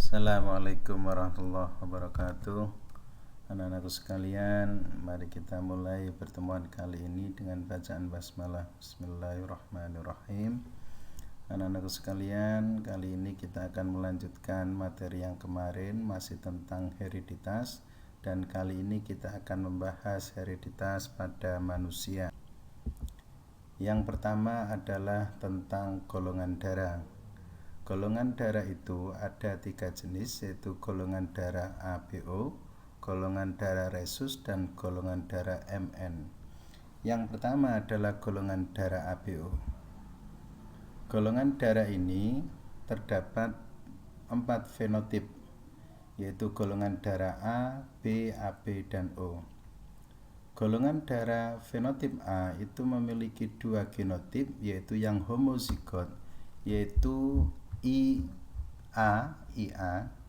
Assalamualaikum warahmatullahi wabarakatuh. Anak-anakku sekalian, mari kita mulai pertemuan kali ini dengan bacaan basmalah. Bismillahirrahmanirrahim. Anak-anakku sekalian, kali ini kita akan melanjutkan materi yang kemarin, masih tentang hereditas, dan kali ini kita akan membahas hereditas pada manusia. Yang pertama adalah tentang golongan darah. Golongan darah itu ada 3 jenis, yaitu golongan darah ABO, golongan darah rhesus, dan golongan darah MN. Yang pertama adalah golongan darah ABO. Golongan darah ini terdapat 4 fenotip, yaitu golongan darah A, B, AB, dan O. Golongan darah fenotip A itu memiliki 2 genotip, yaitu yang homozigot, yaitu IA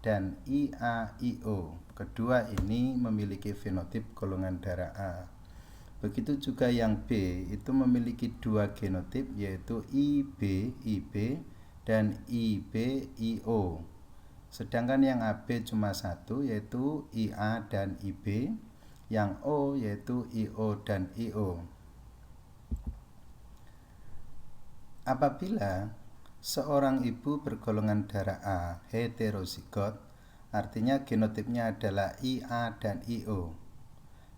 dan IAIO. Kedua ini memiliki fenotip golongan darah A. Begitu juga yang B itu memiliki 2 genotip, yaitu IB dan IBIO. Sedangkan yang AB cuma 1, yaitu IA dan IB. Yang O yaitu IO dan IO. Apabila seorang ibu bergolongan darah A heterozigot, artinya genotipnya adalah IA dan IO,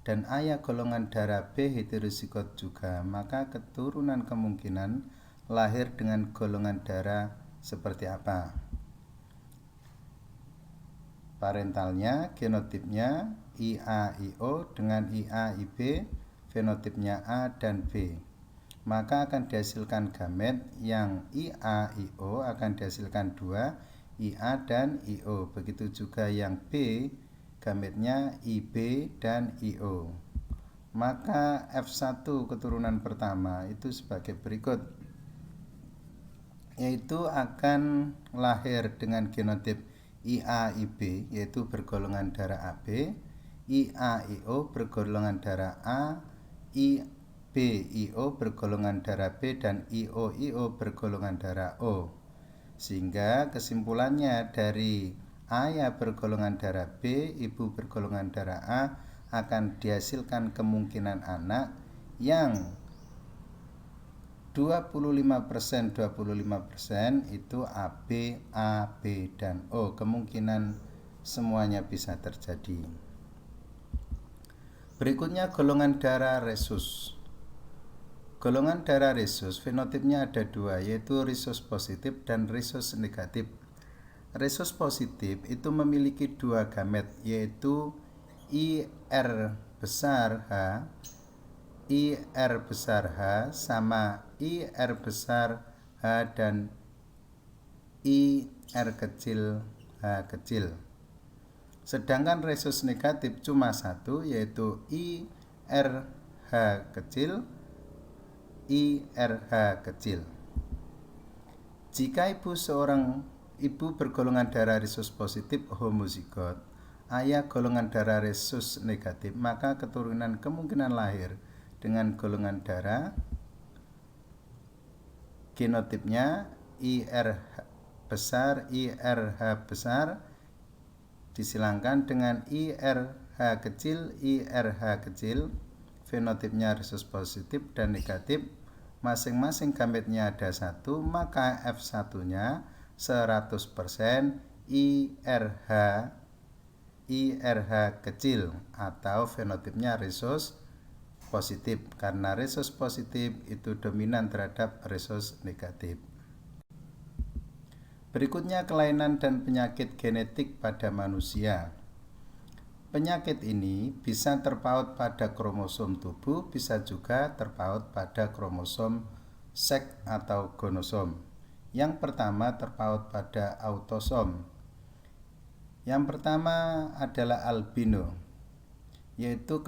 dan ayah golongan darah B heterozigot juga, maka keturunan kemungkinan lahir dengan golongan darah seperti apa? Parentalnya, genotipnya IAIO dengan IAIB, fenotipnya A dan B. Maka akan dihasilkan gamet yang IAIO akan dihasilkan 2, IA dan IO. Begitu juga yang B, gametnya IB dan IO. Maka F1 keturunan pertama itu sebagai berikut, yaitu akan lahir dengan genotip IAIB, yaitu bergolongan darah AB, IAIO bergolongan darah A, IBIO bergolongan darah B, dan IOIO bergolongan darah O. Sehingga kesimpulannya dari ayah bergolongan darah B, ibu bergolongan darah A akan dihasilkan kemungkinan anak yang 25% itu AB, A, B, dan O. Kemungkinan semuanya bisa terjadi. Berikutnya golongan darah rhesus. Golongan darah rhesus fenotipnya ada 2, yaitu rhesus positif dan rhesus negatif. Rhesus positif itu memiliki 2 gamet, yaitu IR besar H sama IR besar H dan IR kecil H kecil. Sedangkan rhesus negatif cuma 1, yaitu IRH kecil, IRH kecil. Jika seorang ibu bergolongan darah rhesus positif homozigot, ayah golongan darah rhesus negatif, maka keturunan kemungkinan lahir dengan golongan darah genotipnya IRH besar, IRH besar disilangkan dengan IRH kecil, IRH kecil, fenotipnya rhesus positif dan negatif, masing-masing gametnya ada 1, maka F1-nya 100% IRH kecil atau fenotipnya rhesus positif, karena rhesus positif itu dominan terhadap rhesus negatif. Berikutnya kelainan dan penyakit genetik pada manusia. Penyakit ini bisa terpaut pada kromosom tubuh, bisa juga terpaut pada kromosom seks atau gonosom. Yang pertama terpaut pada autosom. Yang pertama adalah albino, yaitu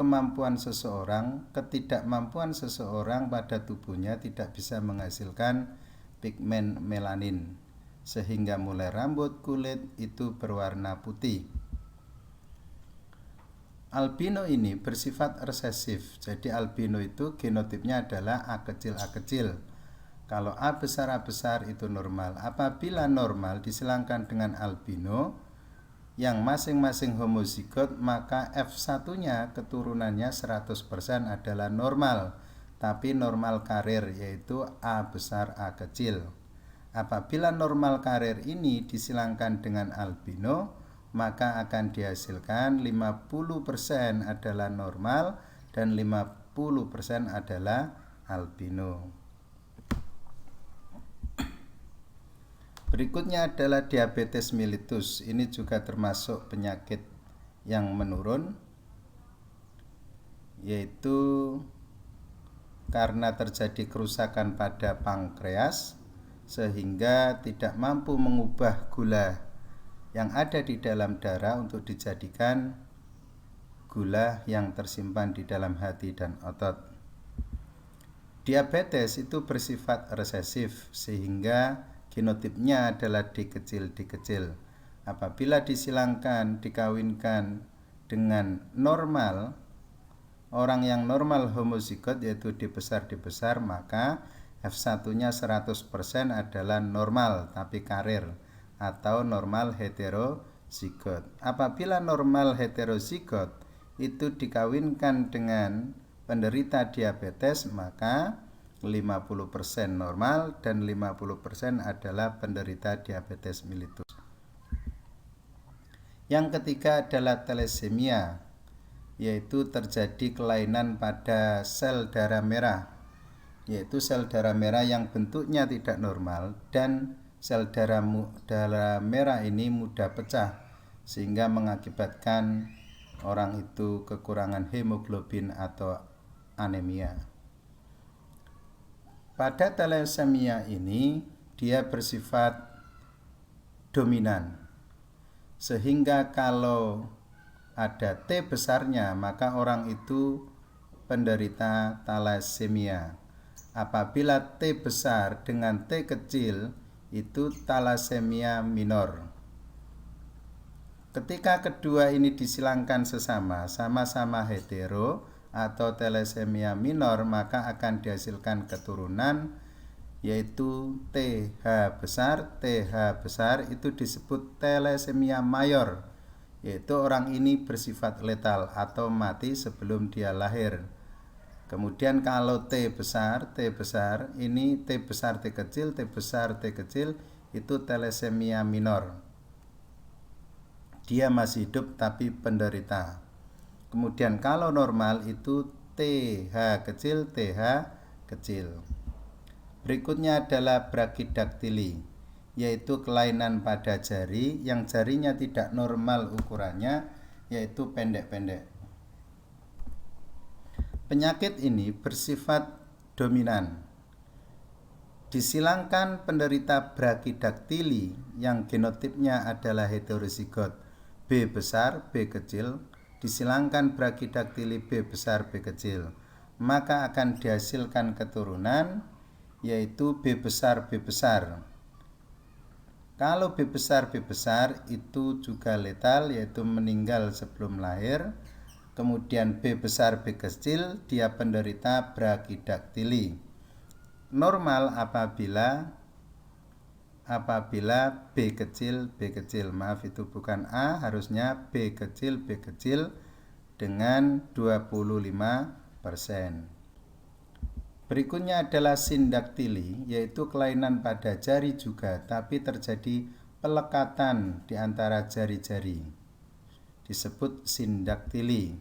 ketidakmampuan seseorang pada tubuhnya tidak bisa menghasilkan pigmen melanin, sehingga mulai rambut, kulit itu berwarna putih. Albino ini bersifat resesif, jadi albino itu genotipnya adalah A kecil. Kalau A besar itu normal. Apabila normal disilangkan dengan albino, yang masing-masing homozigot, maka F1-nya keturunannya 100% adalah normal, tapi normal karir, yaitu A besar A kecil. Apabila normal karir ini disilangkan dengan albino, maka akan dihasilkan 50% adalah normal dan 50% adalah albino. Berikutnya adalah diabetes mellitus. Ini juga termasuk penyakit yang menurun, yaitu karena terjadi kerusakan pada pankreas sehingga tidak mampu mengubah gula yang ada di dalam darah untuk dijadikan gula yang tersimpan di dalam hati dan otot. Diabetes itu bersifat resesif sehingga genotipnya adalah D kecil. Apabila disilangkan, dikawinkan dengan normal, orang yang normal homozigot yaitu D besar, maka F1-nya 100% adalah normal tapi karir atau normal heterozigot. Apabila normal heterozigot itu dikawinkan dengan penderita diabetes, maka 50% normal dan 50% adalah penderita diabetes mellitus. Yang ketiga adalah thalassemia, yaitu terjadi kelainan pada sel darah merah, yaitu sel darah merah yang bentuknya tidak normal dan sel darah merah ini mudah pecah sehingga mengakibatkan orang itu kekurangan hemoglobin atau anemia. Pada thalassemia ini dia bersifat dominan, sehingga kalau ada T besarnya maka orang itu penderita thalassemia. Apabila T besar dengan T kecil itu thalassemia minor. Ketika kedua ini disilangkan sesama, sama-sama hetero atau thalassemia minor, maka akan dihasilkan keturunan yaitu TH besar. TH besar itu disebut thalassemia mayor, yaitu orang ini bersifat letal atau mati sebelum dia lahir. Kemudian kalau T besar ini T besar T kecil, T besar T kecil itu thalassemia minor. Dia masih hidup tapi penderita. Kemudian kalau normal itu TH kecil, TH kecil. Berikutnya adalah brachydactyly, yaitu kelainan pada jari yang jarinya tidak normal ukurannya, yaitu pendek-pendek. Penyakit ini bersifat dominan. Disilangkan penderita brachydactyly yang genotipnya adalah heterozigot B besar B kecil, disilangkan brachydactyly B besar B kecil, maka akan dihasilkan keturunan yaitu B besar B besar. Kalau B besar itu juga letal, yaitu meninggal sebelum lahir. Kemudian B besar B kecil dia penderita brachydactyly. Normal apabila B kecil, maaf itu bukan A, harusnya B kecil dengan 25%. Berikutnya adalah syndactyly, yaitu kelainan pada jari juga, tapi terjadi pelekatan di antara jari-jari. Disebut syndactyly.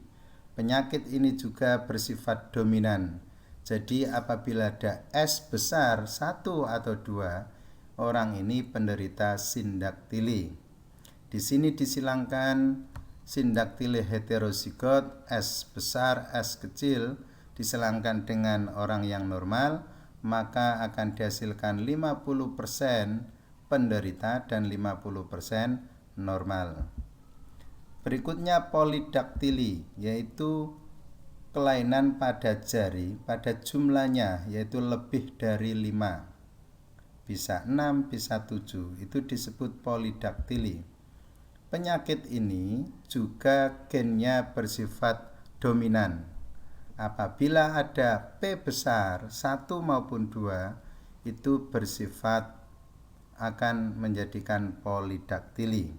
Penyakit ini juga bersifat dominan. Jadi apabila ada S besar 1 atau 2, orang ini penderita syndactyly. Di sini disilangkan syndactyly heterozigot S besar S kecil disilangkan dengan orang yang normal, maka akan dihasilkan 50% penderita dan 50% normal. Berikutnya polydactyly, yaitu kelainan pada jari pada jumlahnya, yaitu lebih dari 5, bisa 6, bisa 7, itu disebut polydactyly. Penyakit ini juga gennya bersifat dominan. Apabila ada P besar 1 maupun 2, itu bersifat akan menjadikan polydactyly.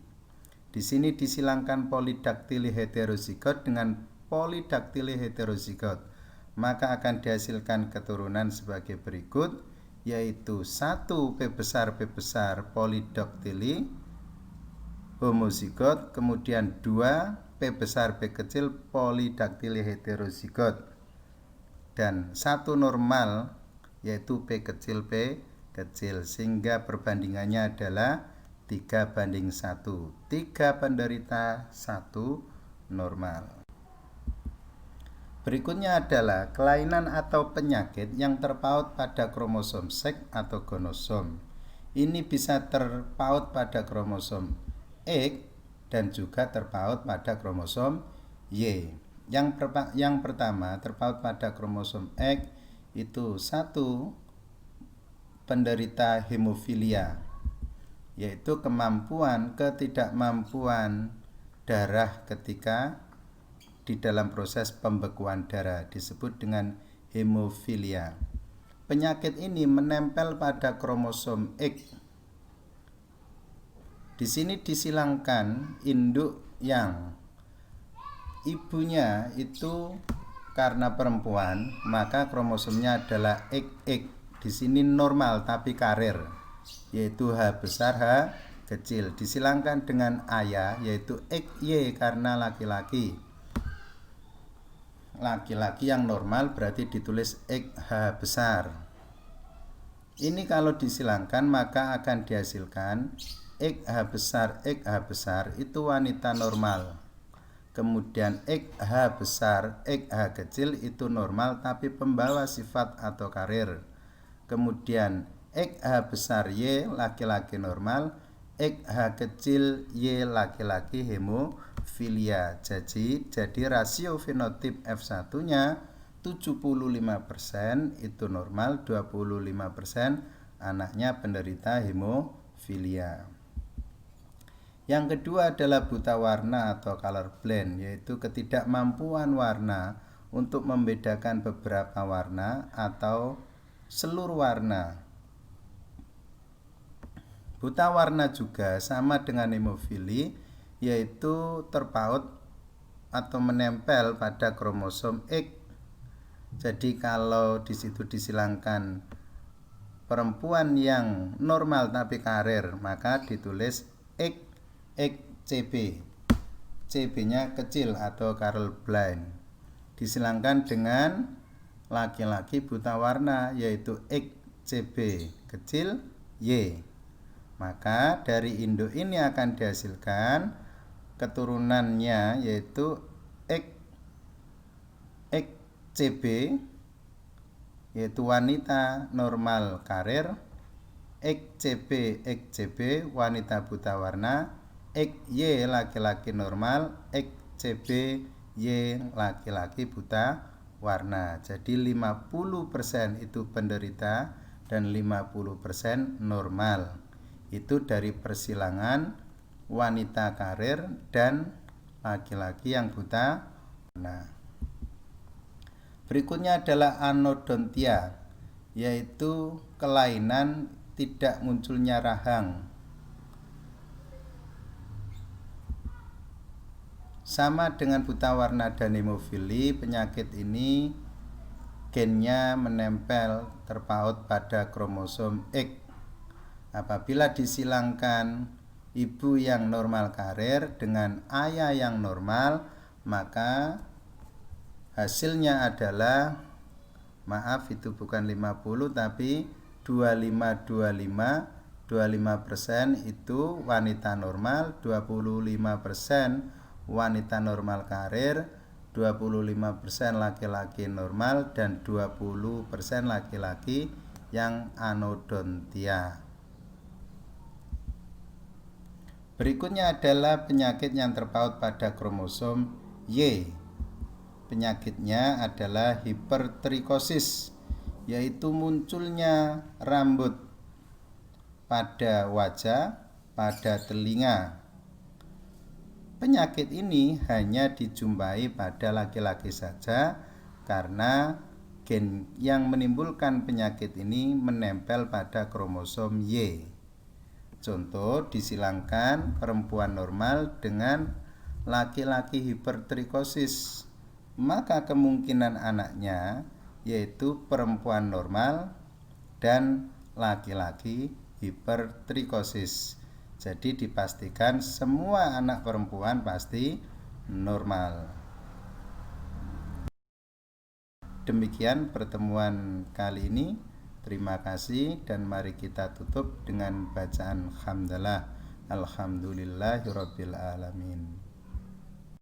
Di sini disilangkan polidaktili heterozigot dengan polidaktili heterozigot, maka akan dihasilkan keturunan sebagai berikut, yaitu 1 P besar polidaktili homozigot, kemudian 2 P besar P kecil polidaktili heterozigot, dan 1 normal yaitu P kecil P kecil, sehingga perbandingannya adalah 3:1, 3 penderita 1 normal. Berikutnya adalah kelainan atau penyakit yang terpaut pada kromosom seks atau gonosom. Ini bisa terpaut pada kromosom X dan juga terpaut pada kromosom Y. Yang pertama terpaut pada kromosom X itu 1 penderita hemofilia, yaitu ketidakmampuan darah ketika di dalam proses pembekuan darah, disebut dengan hemofilia. Penyakit ini menempel pada kromosom X. Di sini disilangkan induk yang ibunya itu karena perempuan, maka kromosomnya adalah XX. Di sini normal tapi karir, yaitu H besar H kecil. Disilangkan dengan ayah, yaitu XY karena laki-laki. Laki-laki yang normal berarti ditulis XH besar. Ini kalau disilangkan maka akan dihasilkan XH besar itu wanita normal. Kemudian XH besar, XH kecil itu normal tapi pembawa sifat atau karir. Kemudian XH besar Y laki-laki normal, XH kecil Y laki-laki hemofilia. Jadi rasio fenotip F1-nya 75% itu normal, 25% anaknya penderita hemofilia. Yang kedua adalah buta warna atau color blind, yaitu ketidakmampuan warna untuk membedakan beberapa warna atau seluruh warna. Buta warna juga sama dengan hemofili, yaitu terpaut atau menempel pada kromosom X. Jadi kalau di situ disilangkan perempuan yang normal tapi karir, maka ditulis XCB. CB-nya kecil atau colorblind. Disilangkan dengan laki-laki buta warna, yaitu XCB kecil Y. Maka dari induk ini akan dihasilkan keturunannya, yaitu XCB yaitu wanita normal karir, XCB wanita buta warna, XY laki-laki normal, XCB Y laki-laki buta warna. Jadi 50% itu penderita dan 50% normal. Itu dari persilangan wanita karir dan laki-laki yang buta warna. Berikutnya adalah anodontia, yaitu kelainan tidak munculnya rahang. Sama dengan buta warna dan hemofili, penyakit ini gennya menempel terpaut pada kromosom X. Apabila disilangkan ibu yang normal karir dengan ayah yang normal, maka hasilnya adalah, maaf itu bukan 50 tapi 25% itu wanita normal, 25% wanita normal karir, 25% laki-laki normal, dan 20% laki-laki yang anodontia. Berikutnya adalah penyakit yang terpaut pada kromosom Y. Penyakitnya adalah hipertrikosis, yaitu munculnya rambut pada wajah, pada telinga. Penyakit ini hanya dijumpai pada laki-laki saja karena gen yang menimbulkan penyakit ini menempel pada kromosom Y. Contoh, disilangkan perempuan normal dengan laki-laki hipertrikosis, maka kemungkinan anaknya yaitu perempuan normal dan laki-laki hipertrikosis. Jadi dipastikan semua anak perempuan pasti normal. Demikian pertemuan kali ini. Terima kasih dan mari kita tutup dengan bacaan hamdalah. Alhamdulillahirabbil alamin.